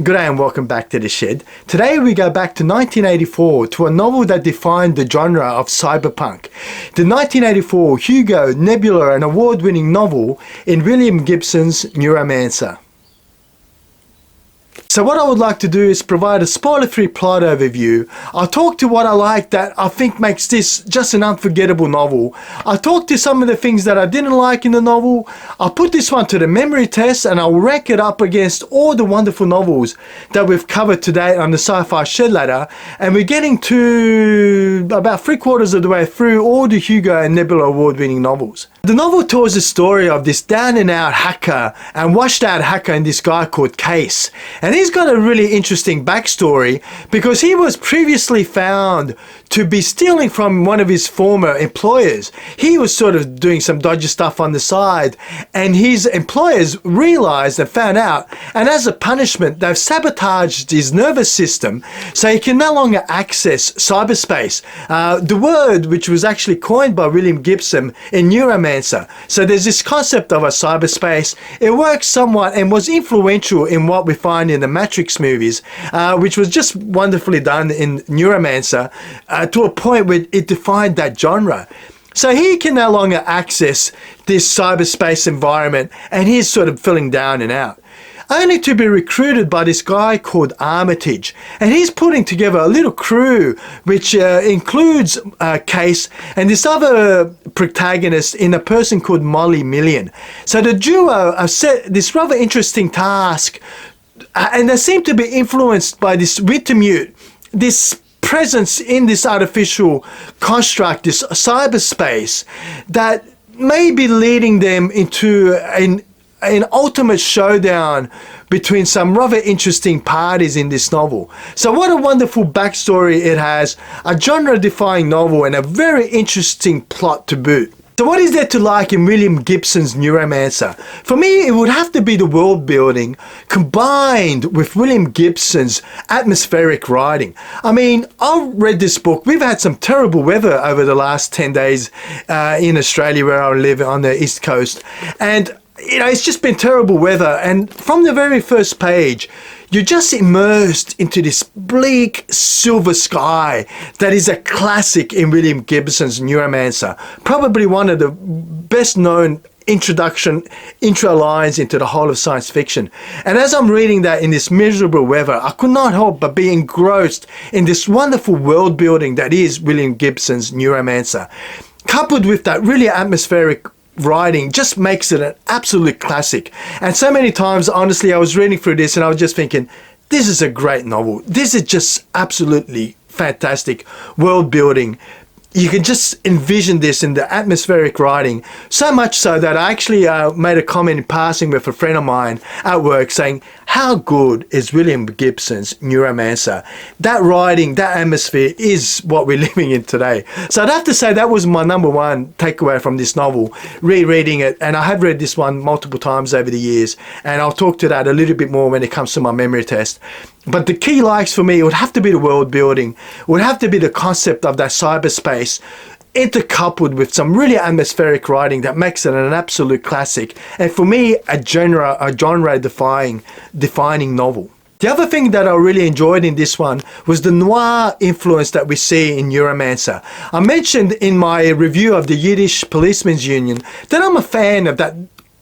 Good day and welcome back to The Shed. Today we go back to 1984 to a novel that defined the genre of cyberpunk. The 1984 Hugo, Nebula and award-winning novel in William Gibson's Neuromancer. So what I would like to do is provide a spoiler-free plot overview. I'll talk to what I like that I think makes this just an unforgettable novel. I'll talk to some of the things that I didn't like in the novel. I'll put this one to the memory test and I'll rank it up against all the wonderful novels that we've covered today on the Sci-Fi Shed ladder. And we're getting to about 3/4 of the way through all the Hugo and Nebula award-winning novels. The novel tells the story of this down-and-out hacker and washed-out hacker and this guy called Case. And he's got a really interesting backstory because he was previously found to be stealing from one of his former employers. He was sort of doing some dodgy stuff on the side and his employers realized and found out, and as a punishment they've sabotaged his nervous system so he can no longer access cyberspace. The word which was actually coined by William Gibson in Neuromancer. So there's this concept of a cyberspace. It works somewhat and was influential in what we find in the Matrix movies, which was just wonderfully done in Neuromancer, to a point where it defined that genre. So he can no longer access this cyberspace environment and he's sort of feeling down and out, only to be recruited by this guy called Armitage. And he's putting together a little crew which includes Case and this other protagonist in a person called Molly Million. So the duo have set this rather interesting task, and they seem to be influenced by this Witamute, this presence in this artificial construct, this cyberspace, that may be leading them into an ultimate showdown between some rather interesting parties in this novel. So what a wonderful backstory it has, a genre-defying novel and a very interesting plot to boot. So what is there to like in William Gibson's Neuromancer? For me, it would have to be the world building combined with William Gibson's atmospheric writing. I mean, I've read this book. We've had some terrible weather over the last 10 days in Australia where I live on the East Coast. And you know, it's just been terrible weather. And from the very first page, you're just immersed into this bleak silver sky that is a classic in William Gibson's Neuromancer. Probably one of the best known intro lines into the whole of science fiction. And as I'm reading that in this miserable weather, I could not help but be engrossed in this wonderful world building that is William Gibson's Neuromancer. Coupled with that really atmospheric writing just makes it an absolute classic. And so many times, honestly, I was reading through this and I was just thinking, this is a great novel. This is just absolutely fantastic world building. You can just envision this in the atmospheric writing, so much so that I actually made a comment in passing with a friend of mine at work saying, how good is William Gibson's Neuromancer? That writing, that atmosphere is what we're living in today. So I'd have to say that was my number one takeaway from this novel, rereading it. And I have read this one multiple times over the years, and I'll talk to that a little bit more when it comes to my memory test. But the key likes for me would have to be the world building, would have to be the concept of that cyberspace, intercoupled with some really atmospheric writing that makes it an absolute classic. And for me, a genre defining novel. The other thing that I really enjoyed in this one was the noir influence that we see in Neuromancer. I mentioned in my review of the Yiddish Policemen's Union that I'm a fan of that,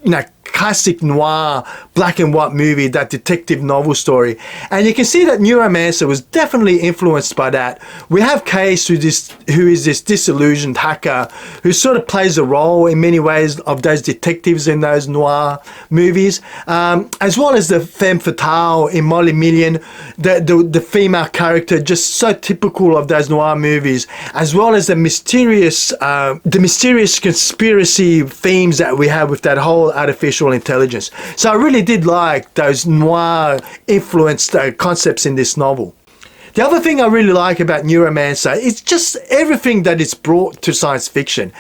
you know, classic noir black and white movie, that detective novel story, and you can see that Neuromancer was definitely influenced by that. We have Case, who is this disillusioned hacker who sort of plays a role in many ways of those detectives in those noir movies, as well as the femme fatale in Molly Million, the female character, just so typical of those noir movies, as well as the mysterious conspiracy themes that we have with that whole artificial intelligence. So I really did like those noir influenced concepts in this novel. The other thing I really like about Neuromancer is just everything that it's brought to science fiction.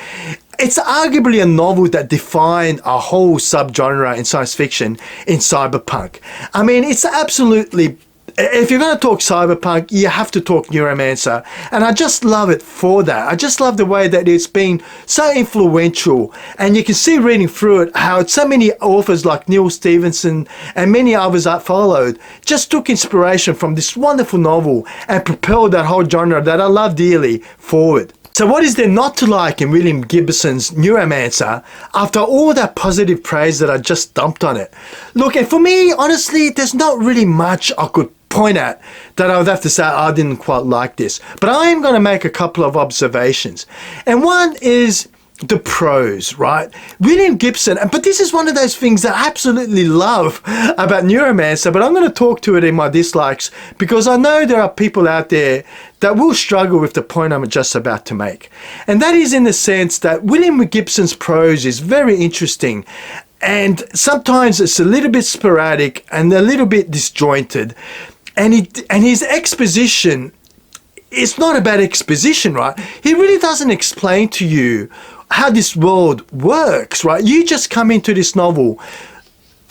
It's arguably a novel that defined a whole subgenre in science fiction in cyberpunk. I mean, it's absolutely if you're going to talk cyberpunk, you have to talk Neuromancer. And I just love it for that. I just love the way that it's been so influential. And you can see reading through it how so many authors like Neil Stephenson and many others that followed just took inspiration from this wonderful novel and propelled that whole genre that I love dearly forward. So what is there not to like in William Gibson's Neuromancer after all that positive praise that I just dumped on it? Look, and for me, honestly, there's not really much I could point at that I would have to say I didn't quite like this. But I am going to make a couple of observations. And one is the prose, right? William Gibson, but this is one of those things that I absolutely love about Neuromancer, but I'm going to talk to it in my dislikes because I know there are people out there that will struggle with the point I'm just about to make. And that is in the sense that William Gibson's prose is very interesting, and sometimes it's a little bit sporadic and a little bit disjointed. And his exposition, it's not about exposition, right? He really doesn't explain to you how this world works, right? You just come into this novel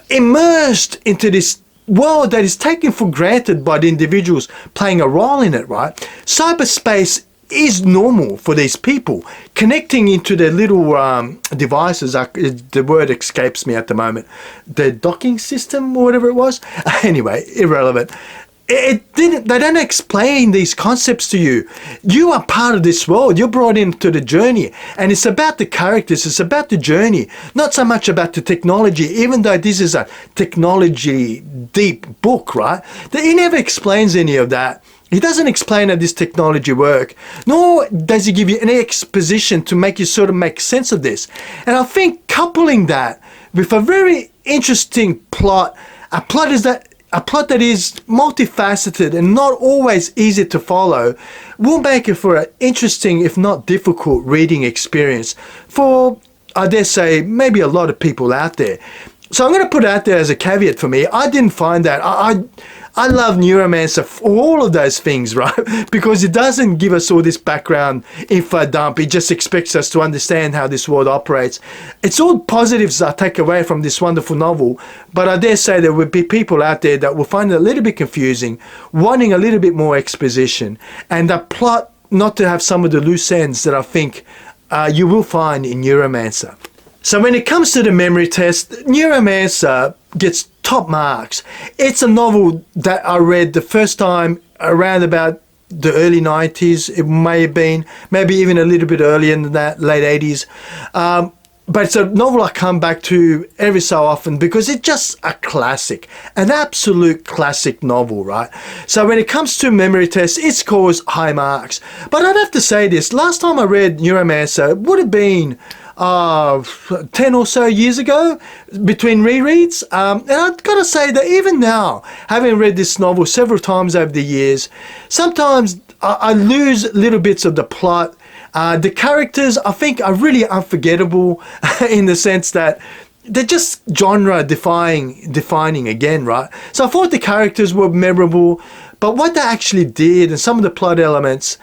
immersed into this world that is taken for granted by the individuals playing a role in it, right? Cyberspace is normal for these people. Connecting into their little devices, the word escapes me at the moment, the docking system or whatever it was. Anyway, irrelevant. They don't explain these concepts to you. You are part of this world. You're brought into the journey. And it's about the characters. It's about the journey. Not so much about the technology, even though this is a technology deep book, right? He never explains any of that. He doesn't explain how this technology works, nor does he give you any exposition to make you sort of make sense of this. And I think coupling that with a very interesting plot, a plot that is multifaceted and not always easy to follow, will make it for an interesting, if not difficult, reading experience for, I dare say, maybe a lot of people out there. So I'm going to put it out there as a caveat for me. I didn't find that. I love Neuromancer for all of those things, right? Because it doesn't give us all this background info dump. It just expects us to understand how this world operates. It's all positives I take away from this wonderful novel, but I dare say there will be people out there that will find it a little bit confusing, wanting a little bit more exposition, and the plot not to have some of the loose ends that I think you will find in Neuromancer. So when it comes to the memory test, Neuromancer gets top marks. It's a novel that I read the first time around about the early 90s. It may have been, maybe even a little bit earlier than that, late 80s. But it's a novel I come back to every so often because it's just a classic, an absolute classic novel, right? So when it comes to memory tests, it scores high marks. But I'd have to say this, last time I read Neuromancer, it would have been 10 or so years ago between rereads. And I've got to say that even now, having read this novel several times over the years, sometimes I lose little bits of the plot. The characters, I think, are really unforgettable in the sense that they're just genre defining again, right? So I thought the characters were memorable, but what they actually did and some of the plot elements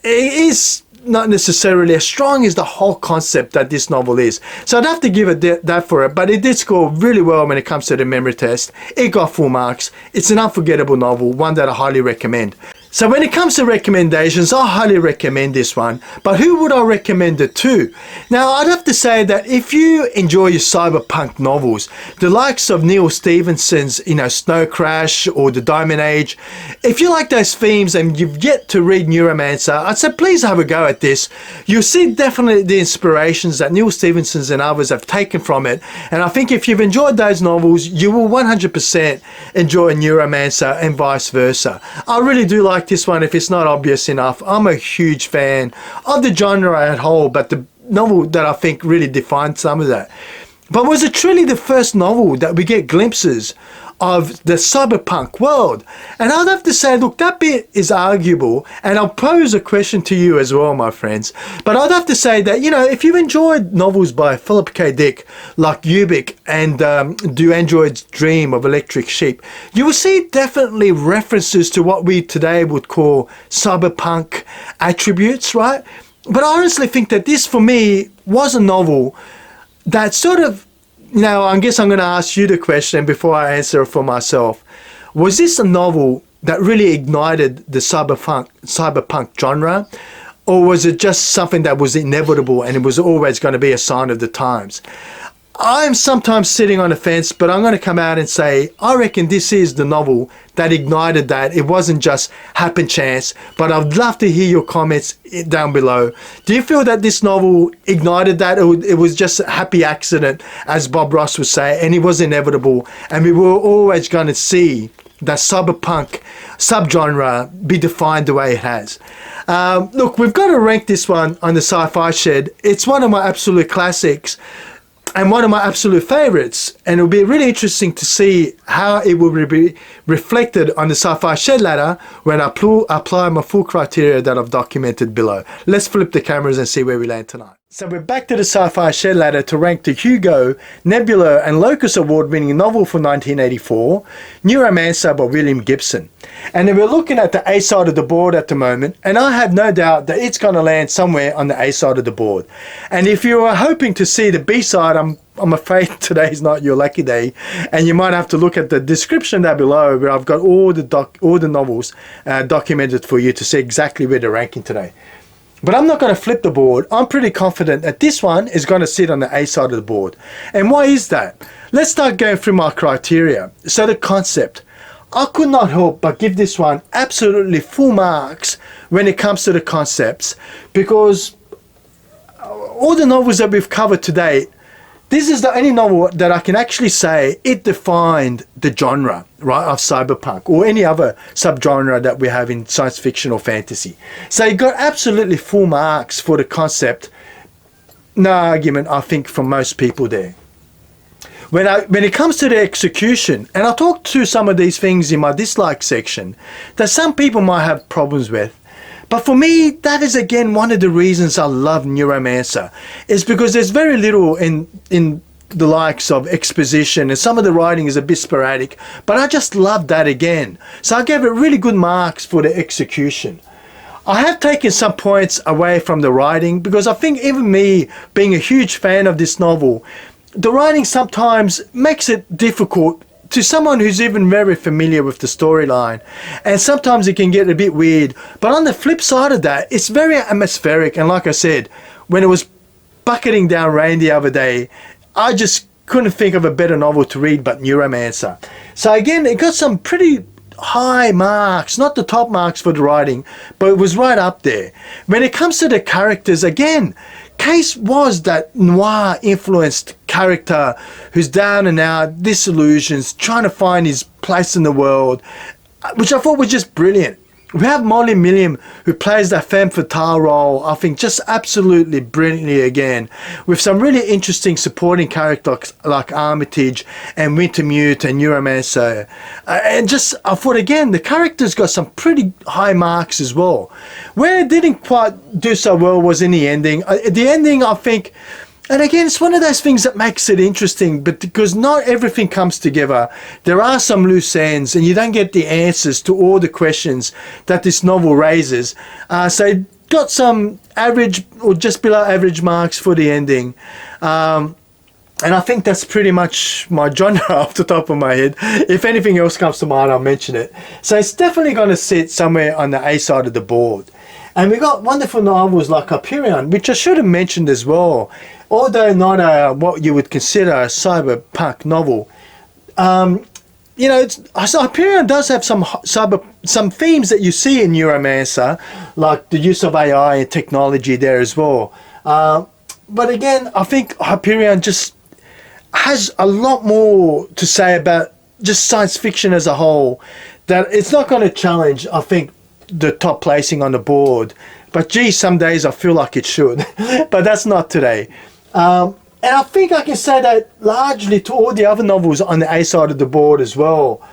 is not necessarily as strong as the whole concept that this novel is. So I'd have to give it that for it, but it did score really well when it comes to the memory test. It got full marks. It's an unforgettable novel, one that I highly recommend. So when it comes to recommendations, I highly recommend this one. But who would I recommend it to? Now, I'd have to say that if you enjoy your cyberpunk novels, the likes of Neil Stephenson's, Snow Crash or The Diamond Age, if you like those themes and you've yet to read Neuromancer, I'd say please have a go at this. You'll see definitely the inspirations that Neil Stephenson's and others have taken from it. And I think if you've enjoyed those novels, you will 100% enjoy Neuromancer and vice versa. I really do like this one if it's not obvious enough. I'm a huge fan of the genre at whole, but the novel that I think really defined some of that. But was it truly the first novel that we get glimpses of the cyberpunk world? And I'd have to say, look, that bit is arguable, and I'll pose a question to you as well, my friends. But I'd have to say that, if you've enjoyed novels by Philip K. Dick, like Ubik and Do Androids Dream of Electric Sheep, you will see definitely references to what we today would call cyberpunk attributes, right? But I honestly think that this, for me, was a novel that sort of, I guess I'm going to ask you the question before I answer it for myself. Was this a novel that really ignited the cyberpunk genre? Or was it just something that was inevitable and it was always going to be a sign of the times? I'm sometimes sitting on the fence, but I'm going to come out and say, I reckon this is the novel that ignited that. It wasn't just happen chance, but I'd love to hear your comments down below. Do you feel that this novel ignited that, or it was just a happy accident, as Bob Ross would say, and it was inevitable, and we were always going to see that cyberpunk subgenre be defined the way it has? Look, we've got to rank this one on the Sci-Fi Shed. It's one of my absolute classics and one of my absolute favorites, and it'll be really interesting to see how it will be reflected on the Sci-Fi Shed ladder when I apply my full criteria that I've documented below. Let's flip the cameras and see where we land tonight. So we're back to the Sci-Fi Shed ladder to rank the Hugo, Nebula and Locus award-winning novel from 1984, Neuromancer by William Gibson. And then we're looking at the A side of the board at the moment, and I have no doubt that it's going to land somewhere on the A side of the board. And if you are hoping to see the B side, I'm afraid today is not your lucky day, and you might have to look at the description down below where I've got all the novels documented for you to see exactly where they're ranking today. But I'm not going to flip the board. I'm pretty confident that this one is going to sit on the A side of the board. And why is that? Let's start going through my criteria. So the concept. I could not help but give this one absolutely full marks when it comes to the concepts, because all the novels that we've covered today, this is the only novel that I can actually say it defined the genre, right, of cyberpunk or any other subgenre that we have in science fiction or fantasy. So it got absolutely full marks for the concept. No argument, I think, from most people there. When it comes to the execution, and I talked to some of these things in my dislike section that some people might have problems with, but for me, that is again one of the reasons I love Neuromancer, is because there's very little in the likes of exposition, and some of the writing is a bit sporadic, but I just love that again. So I gave it really good marks for the execution. I have taken some points away from the writing, because I think even me being a huge fan of this novel, the writing sometimes makes it difficult to someone who's even very familiar with the storyline, and sometimes it can get a bit weird. But on the flip side of that, it's very atmospheric, and like I said, when it was bucketing down rain the other day, I just couldn't think of a better novel to read but Neuromancer. So again, it got some pretty high marks, not the top marks for the writing, but it was right up there. When it comes to the characters, again, Case was that noir influenced character who's down and out, disillusions, trying to find his place in the world, which I thought was just brilliant. We have Molly Milliam, who plays that femme fatale role, I think just absolutely brilliantly again, with some really interesting supporting characters like Armitage and Wintermute and Neuromancer. And just, I thought again, the characters got some pretty high marks as well. Where it didn't quite do so well was in the ending. The ending, I think, and again, it's one of those things that makes it interesting, but because not everything comes together, there are some loose ends, and you don't get the answers to all the questions that this novel raises. So it got some average or just below average marks for the ending. And I think that's pretty much my genre off the top of my head. If anything else comes to mind, I'll mention it. So it's definitely going to sit somewhere on the A side of the board. And we got wonderful novels like Hyperion, which I should have mentioned as well. Although not what you would consider a cyberpunk novel, you know, Hyperion does have some themes that you see in Neuromancer, like the use of AI and technology there as well. But again, I think Hyperion just has a lot more to say about just science fiction as a whole, that it's not going to challenge, I think, the top placing on the board. But gee, some days I feel like it should. But that's not today. And I think I can say that largely to all the other novels on the A side of the board as well.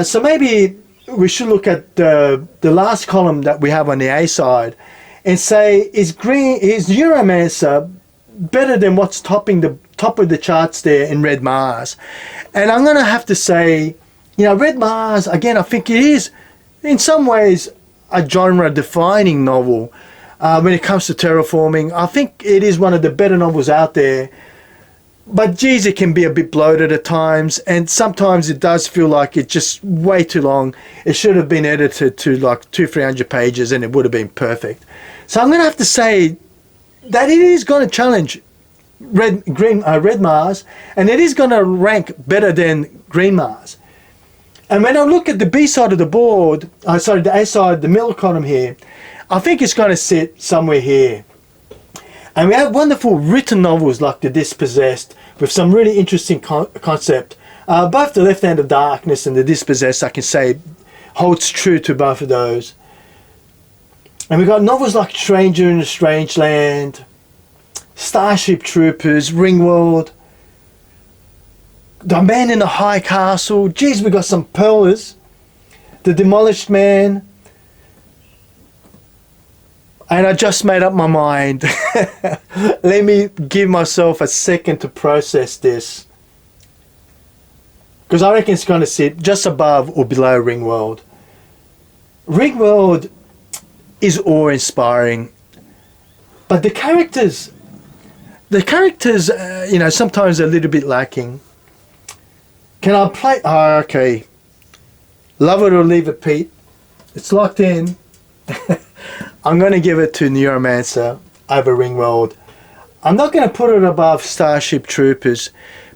So maybe we should look at the last column that we have on the A side and say, is Neuromancer better than what's topping the top of the charts there in Red Mars? And I'm going to have to say, you know, Red Mars, again, I think it is in some ways a genre-defining novel. When it comes to terraforming, I think it is one of the better novels out there. But geez, it can be a bit bloated at times, and sometimes it does feel like it's just way too long. It should have been edited to like 200-300 pages and it would have been perfect. So I'm going to have to say that it is going to challenge Red Mars, and it is going to rank better than Green Mars. And when I look at the B side of the board, the A side, the middle column here, I think it's going to sit somewhere here. And we have wonderful written novels like The Dispossessed with some really interesting concept. Both The Left Hand of Darkness and The Dispossessed, I can say, holds true to both of those. And we've got novels like Stranger in a Strange Land, Starship Troopers, Ringworld, The Man in the High Castle. Geez, we got some pearlers. The Demolished Man. And I just made up my mind. Let me give myself a second to process this. Because I reckon it's going to sit just above or below Ringworld. Ringworld is awe-inspiring. But the characters, you know, sometimes a little bit lacking. Can I play? Oh, okay. Love it or leave it, Pete. It's locked in. I'm going to give it to Neuromancer over Ringworld. I'm not going to put it above Starship Troopers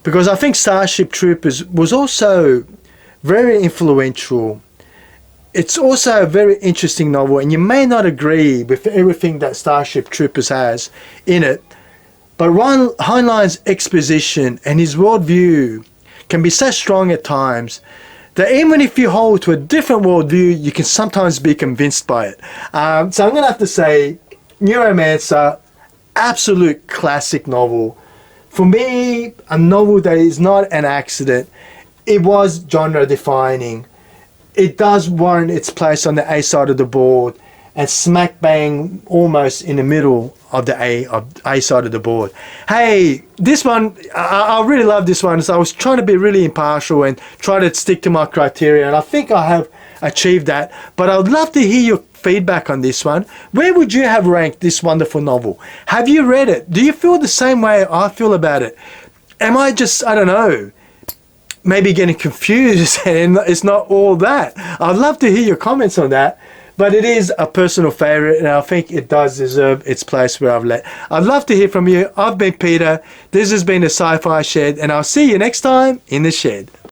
because I think Starship Troopers was also very influential. It's also a very interesting novel, and you may not agree with everything that Starship Troopers has in it, but Heinlein's exposition and his worldview can be so strong at times that even if you hold to a different worldview, you can sometimes be convinced by it. So I'm going to have to say, Neuromancer, absolute classic novel. For me, a novel that is not an accident. It was genre defining. It does warrant its place on the A side of the board and smack bang almost in the middle of the A side of the board. Hey, this one, I really love this one. So I was trying to be really impartial and try to stick to my criteria, and I think I have achieved that. But I would love to hear your feedback on this one. Where would you have ranked this wonderful novel? Have you read it? Do you feel the same way I feel about it? Am I just, I don't know, maybe getting confused and it's not all that? I'd love to hear your comments on that. But it is a personal favourite, and I think it does deserve its place where I'd love to hear from you. I've been Peter. This has been the Sci-Fi Shed, and I'll see you next time in the shed.